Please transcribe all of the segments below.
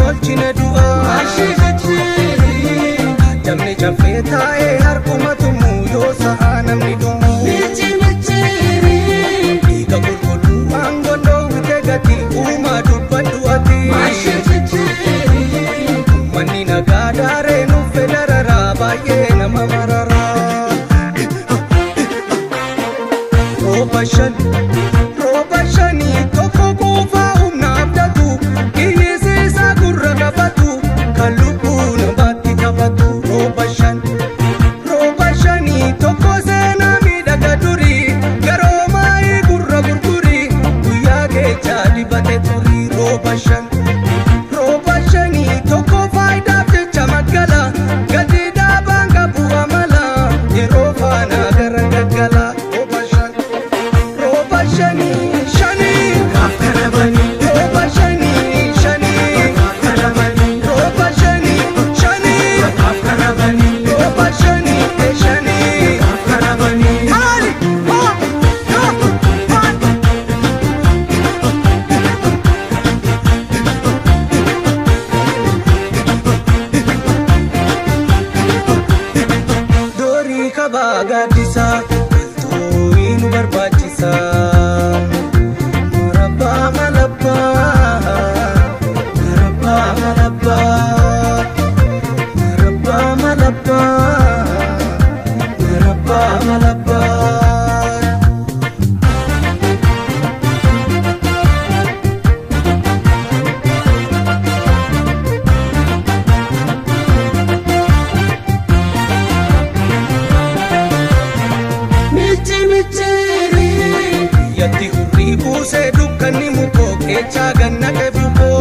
tolchine du'a damne jaffetaa'e harkumatumu yoo sa'a namni dhumu dhiiga qulqulluu aangondoo wite gati uumaa dubbadhu ati manni nagaa daaree nuffe dararaa baay'ee nama mararaa rooba shanii tokko quufaa humna abdatu kiyyisiisa gurra qabatu kan lubbuu namaatti taphatu rooba shanii tokko seenaa miidhaga durii garoo maayii gurra gurgurii guyyaa keechaa dibate turii rooba shanii tokko faayidaaf jecha maggala gadi dhaabaan qabu amala yeroo faana gara gaggala rooba shanii Gadisa galtuu nu barbaachisa marabbaa malabbaa yatti hurrii buusee dukkanni mukoo keechaa gannaqe buboo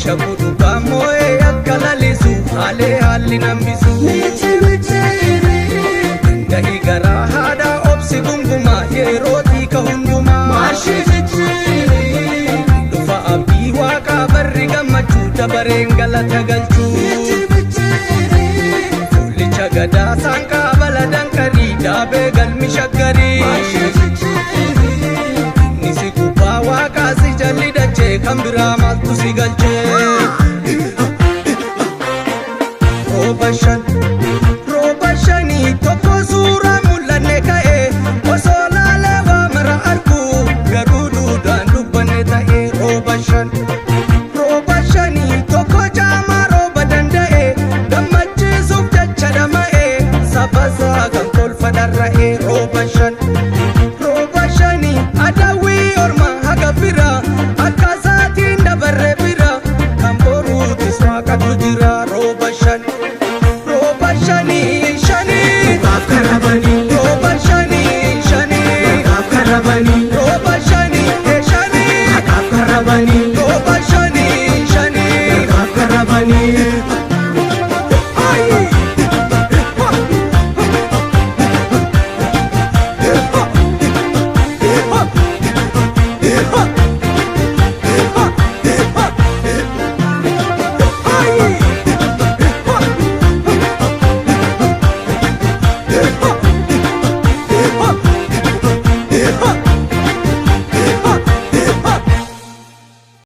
shabu dhugaa moo'ee akka lalisu haalee haalli nambisu danda'ii garaa haadhaa obsi gungumaa yerootii ka hundumaa dhufa abdii waaqaa barri gammachuu dabareen galata galchuu fuullicha gadaa saanqaa baladan qarii daabee galmi shaggarii nisi gubbaa waaqaa si jalli dachee kan biraa maaltu si galchee